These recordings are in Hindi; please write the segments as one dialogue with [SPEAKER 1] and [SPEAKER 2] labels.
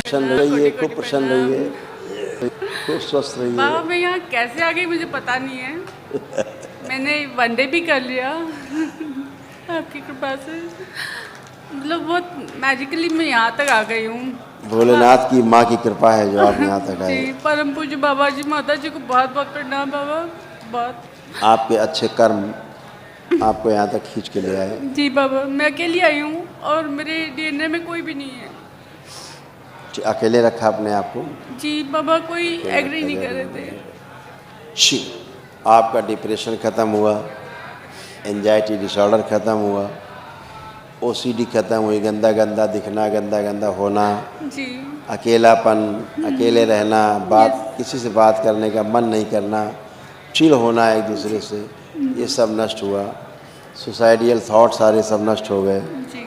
[SPEAKER 1] प्रसन्न रहिए, खूब प्रसन्न रहिए, खूब स्वस्थ रहिए।
[SPEAKER 2] बाबा मैं यहाँ कैसे आ गई मुझे पता नहीं है। मैंने वनडे भी कर लिया आपकी कृपा से, मतलब बहुत मैजिकली मैं यहाँ तक आ गई हूँ।
[SPEAKER 1] भोलेनाथ की माँ की कृपा है जो आप यहाँ तक आए।
[SPEAKER 2] जी, परम पूज्य बाबा जी माता जी को बहुत बहुत प्रणाम बाबा, बहुत।
[SPEAKER 1] आपके अच्छे कर्म आपको यहाँ तक खींच के ले आए।
[SPEAKER 2] जी बाबा, मैं अकेली आई हूँ और मेरे डीएनए में कोई भी नहीं है।
[SPEAKER 1] अकेले रखा अपने आप को?
[SPEAKER 2] जी बाबा, कोई एग्री नहीं कर रहे थे।
[SPEAKER 1] जी, आपका डिप्रेशन ख़त्म हुआ, एंजाइटी डिसऑर्डर ख़त्म हुआ, ओसीडी ख़त्म हुई, गंदा गंदा दिखना, गंदा गंदा होना,
[SPEAKER 2] जी,
[SPEAKER 1] अकेलापन, अकेले रहना, बात किसी से बात करने का मन नहीं करना, चिल होना एक दूसरे से, ये सब नष्ट हुआ। सुसाइडियल थॉट सारे सब नष्ट हो गए।
[SPEAKER 2] जी,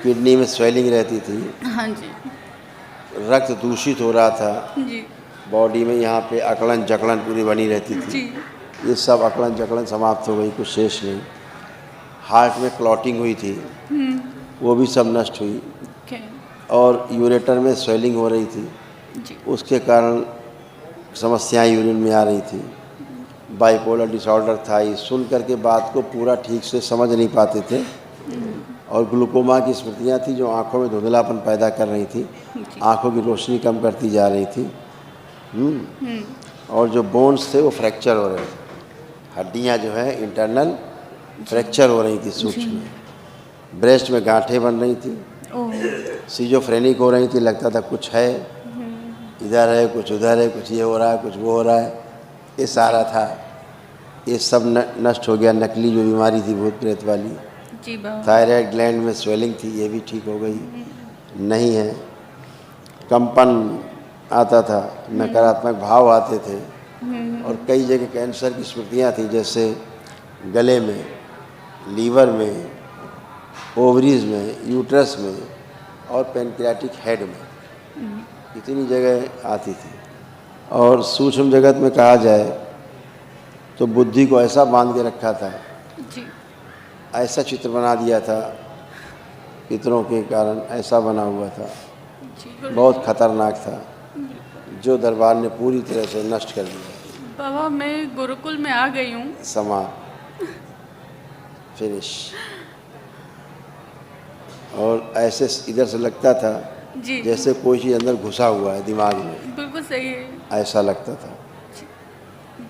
[SPEAKER 1] किडनी में स्वेलिंग रहती थी,
[SPEAKER 2] हाँ जी,
[SPEAKER 1] रक्त दूषित हो रहा था,
[SPEAKER 2] जी,
[SPEAKER 1] बॉडी में यहाँ पे अकड़न जकड़न पूरी बनी रहती थी,
[SPEAKER 2] जी,
[SPEAKER 1] ये सब अकड़न जकड़न समाप्त हो गई, कुछ शेष नहीं। हार्ट में क्लॉटिंग हुई थी, वो भी सब नष्ट हुई।
[SPEAKER 2] ओके,
[SPEAKER 1] और यूरेटर में स्वेलिंग हो रही थी,
[SPEAKER 2] जी,
[SPEAKER 1] उसके कारण समस्याएं यूरिन में आ रही थी। बाइपोलर डिसऑर्डर था, ये सुन करके बात को पूरा ठीक से समझ नहीं पाते थे। और ग्लूकोमा की स्मृतियाँ थी जो आंखों में धुंधलापन पैदा कर रही थी, आंखों की रोशनी कम करती जा रही थी। और जो बोन्स थे वो फ्रैक्चर हो रहे थे, हड्डियाँ जो है इंटरनल फ्रैक्चर हो रही थी सूक्ष्म। ब्रेस्ट में गांठें बन रही थी, सीजोफ्रेनिक हो रही थी, लगता था कुछ है, इधर है कुछ उधर है, कुछ ये हो रहा है कुछ वो हो रहा है, ये सारा था। ये सब नष्ट हो गया। नकली जो बीमारी थी भूत प्रेत वाली,
[SPEAKER 2] जी बाबा,
[SPEAKER 1] थायराइड ग्लैंड में स्वेलिंग थी, ये भी ठीक हो गई, नहीं है। कंपन आता था, नकारात्मक भाव आते थे, और कई जगह कैंसर की स्मृतियाँ थी, जैसे गले में, लीवर में, ओवरीज में, यूट्रस में और पेनक्रियाटिक हेड में, इतनी जगह आती थी। और सूक्ष्म जगत में कहा जाए तो बुद्धि को ऐसा बांध के रखा था,
[SPEAKER 2] जी,
[SPEAKER 1] ऐसा चित्र बना दिया था, पितरों के कारण ऐसा बना हुआ था,
[SPEAKER 2] जी
[SPEAKER 1] बहुत खतरनाक था, जो दरबार ने पूरी तरह से नष्ट कर दिया।
[SPEAKER 2] बाबा, मैं गुरुकुल में आ गई हूँ।
[SPEAKER 1] समा फिनिश। और ऐसे इधर से लगता था
[SPEAKER 2] जी,
[SPEAKER 1] जैसे कोई चीज़ अंदर घुसा हुआ है दिमाग में,
[SPEAKER 2] बिल्कुल सही है।
[SPEAKER 1] ऐसा लगता था।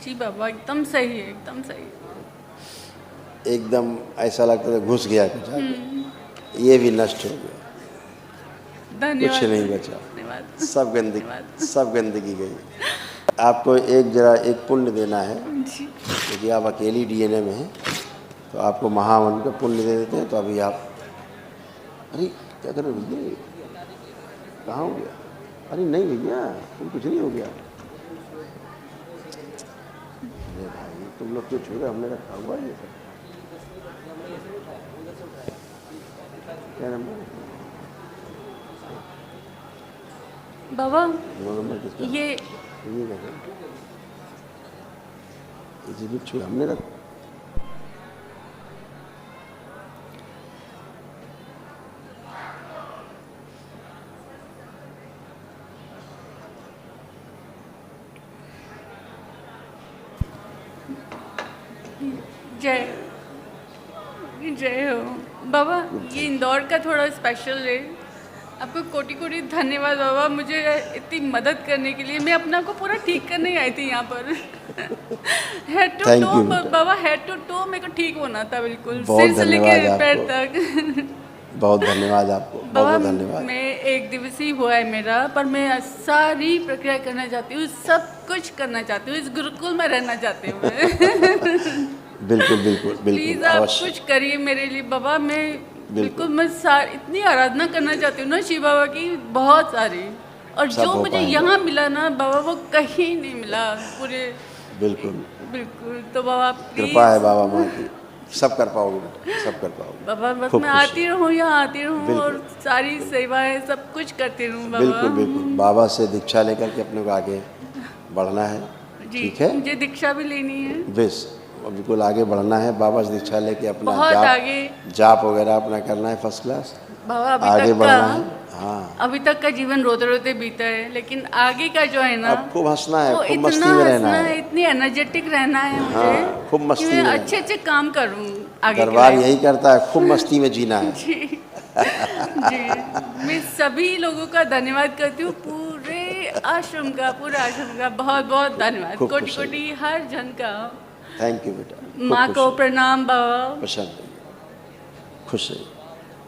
[SPEAKER 2] जी बाबा, एकदम सही है, एकदम सही है।
[SPEAKER 1] एकदम ऐसा लगता था घुस गया कुछ आगे। ये भी नष्ट हो गया,
[SPEAKER 2] धन्यवाद,
[SPEAKER 1] कुछ नहीं बचा,
[SPEAKER 2] धन्यवाद,
[SPEAKER 1] सब गंदगी,
[SPEAKER 2] धन्यवाद।
[SPEAKER 1] सब गंदगी गई। आपको एक पुण्य देना है,
[SPEAKER 2] जी,
[SPEAKER 1] क्योंकि आप अकेली डीएनए में हैं, तो आपको महावन का पुण्य दे देते हैं। तो अभी आप, अरे क्या कर रहे हो भैया, कहाँ हो गया? अरे नहीं भैया, तुम कुछ नहीं हो गया। अरे भाई तुम लोग क्यों छू रहे, हमने रखा हुआ है ये सब। क्या नंबर है?
[SPEAKER 2] बाबा,
[SPEAKER 1] दो नंबर किसका?
[SPEAKER 2] ये
[SPEAKER 1] ये क्या है? इजीबिट छू हमने रखा।
[SPEAKER 2] जय जय हो बाबा। ये इंदौर का थोड़ा स्पेशल है। आपको कोटि कोटि धन्यवाद बाबा, मुझे इतनी मदद करने के लिए। मैं अपना को पूरा ठीक करने आई थी यहाँ पर। हेड टू
[SPEAKER 1] Thank
[SPEAKER 2] टो
[SPEAKER 1] you, बेटा।
[SPEAKER 2] बाबा, हेड टू टो मेरे को ठीक होना था बिल्कुल,
[SPEAKER 1] बहुत
[SPEAKER 2] सिर से लेके
[SPEAKER 1] धन्यवाद
[SPEAKER 2] पैर
[SPEAKER 1] आपको।
[SPEAKER 2] तक।
[SPEAKER 1] बहुत धन्यवाद आपको, बहुत
[SPEAKER 2] बाबा,
[SPEAKER 1] बहुत धन्यवाद।
[SPEAKER 2] मैं एक दिवसीय हुआ है मेरा, पर मैं सारी प्रक्रिया करना चाहती हूँ, सब कुछ करना चाहती हूँ, इस गुरुकुल में रहना चाहती हूँ मैं।
[SPEAKER 1] बिल्कुल बिल्कुल
[SPEAKER 2] प्लीज
[SPEAKER 1] बिल्कुल,
[SPEAKER 2] आप
[SPEAKER 1] अवश्य।
[SPEAKER 2] कुछ करिए मेरे लिए बाबा। मैं
[SPEAKER 1] बिल्कुल।
[SPEAKER 2] मैं इतनी आराधना करना चाहती हूँ ना शिव बाबा की, बहुत सारी। और
[SPEAKER 1] सब
[SPEAKER 2] जो
[SPEAKER 1] हो
[SPEAKER 2] मुझे
[SPEAKER 1] पाएगा।
[SPEAKER 2] यहाँ मिला ना बाबा, वो कहीं नहीं मिला पूरे।
[SPEAKER 1] बिल्कुल,
[SPEAKER 2] बिल्कुल, तो बाबा
[SPEAKER 1] कृपा है
[SPEAKER 2] प्लीज
[SPEAKER 1] बाबा माँ की, सब कर पाओगे बेटा, सब कर पाओगे।
[SPEAKER 2] बाबा, बस
[SPEAKER 1] खूब
[SPEAKER 2] मैं
[SPEAKER 1] खुश
[SPEAKER 2] आती रहूँ, यहाँ आती रहूँ
[SPEAKER 1] बिल्कुल,
[SPEAKER 2] और सारी सेवाएं सब कुछ करती रहूँ बाबा।
[SPEAKER 1] बिल्कुल बिल्कुल। बाबा से दीक्षा लेकर के अपने को आगे बढ़ना है,
[SPEAKER 2] जी,
[SPEAKER 1] ठीक है?
[SPEAKER 2] मुझे दीक्षा भी लेनी है।
[SPEAKER 1] बेस बिल्कुल आगे बढ़ना है, बाबा से दीक्षा लेके अपना
[SPEAKER 2] बहुत आगे
[SPEAKER 1] जाप वगैरह अपना करना है फर्स्ट क्लास,
[SPEAKER 2] बाबा।
[SPEAKER 1] आगे बढ़ना है। हाँ,
[SPEAKER 2] अभी तक का जीवन रोते रोते बीता है, लेकिन आगे का जो है ना,
[SPEAKER 1] अब खूब हंसना है,
[SPEAKER 2] वो
[SPEAKER 1] खूब
[SPEAKER 2] इतना
[SPEAKER 1] मस्ती में रहना
[SPEAKER 2] हंसना
[SPEAKER 1] है।
[SPEAKER 2] इतनी एनर्जेटिक रहना है मुझे।
[SPEAKER 1] हाँ, खूब मस्ती
[SPEAKER 2] कि मैं
[SPEAKER 1] में रहना
[SPEAKER 2] अच्छे अच्छे काम करूँ आगे के
[SPEAKER 1] दरबार
[SPEAKER 2] life
[SPEAKER 1] यही करता है, खूब मस्ती में जीना है।
[SPEAKER 2] जी जी। मैं सभी लोगों का धन्यवाद करती हूँ, पूरे आश्रम का, पूरा आश्रम का बहुत बहुत धन्यवाद,
[SPEAKER 1] खूब
[SPEAKER 2] कोटि
[SPEAKER 1] खुश
[SPEAKER 2] कोटि हर जन का।
[SPEAKER 1] थैंक यू बेटा,
[SPEAKER 2] माँ
[SPEAKER 1] खूब
[SPEAKER 2] को
[SPEAKER 1] खुश
[SPEAKER 2] प्रणाम बाबा।
[SPEAKER 1] पसंद है, खुश है।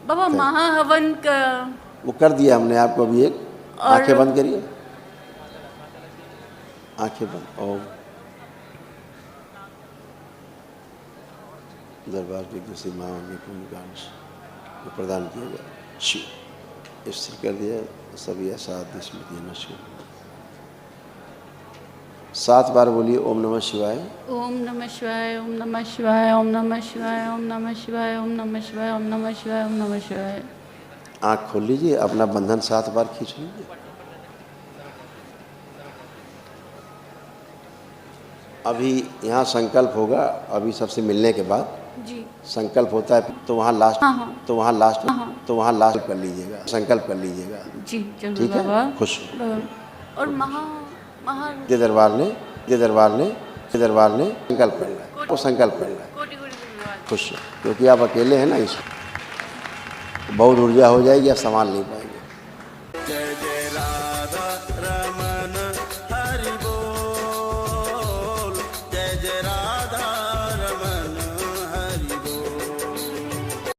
[SPEAKER 2] बाबा महाहवन का
[SPEAKER 1] वो कर दिया हमने आपको अभी एक,
[SPEAKER 2] और
[SPEAKER 1] आंखें बंद करिए, आंखें बंद। ओम दरबार की दूसरी माँ ने पुण्यकांश को प्रदान किया गया, शिव स्थिर कर दिया, सभी असाध्य स्मृति नष्ट। 7 बार बोलिए ओम नमः शिवाय।
[SPEAKER 2] ओम नमः शिवाय, ओम नमः शिवाय, ओम नमः शिवाय, ओम नमः शिवाय, ओम नमः शिवाय, ओम नमः शिवाय, ओम नमः शिवाय।
[SPEAKER 1] आँख खोल लीजिए, अपना बंधन 7 बार खींच लीजिए। अभी यहाँ संकल्प होगा, अभी सबसे मिलने के बाद
[SPEAKER 2] जी
[SPEAKER 1] संकल्प होता है, तो वहाँ लास्ट
[SPEAKER 2] हाँ।
[SPEAKER 1] तो वहाँ लास्ट तो वहाँ लास्ट कर लीजिएगा, संकल्प कर लीजिएगा।
[SPEAKER 2] जी जरूर
[SPEAKER 1] ठीक है,
[SPEAKER 2] बाबा।
[SPEAKER 1] खुश हो।
[SPEAKER 2] और महा
[SPEAKER 1] ये दरबार ने संकल्प कर रहा है, वो संकल्प कर रहा है,
[SPEAKER 2] कोटि कोटि धन्यवाद।
[SPEAKER 1] खुश हो, क्योंकि आप अकेले हैं ना, इस बहुत ऊर्जा हो जाएगी, आप संभाल नहीं पाएंगे।
[SPEAKER 3] जय जय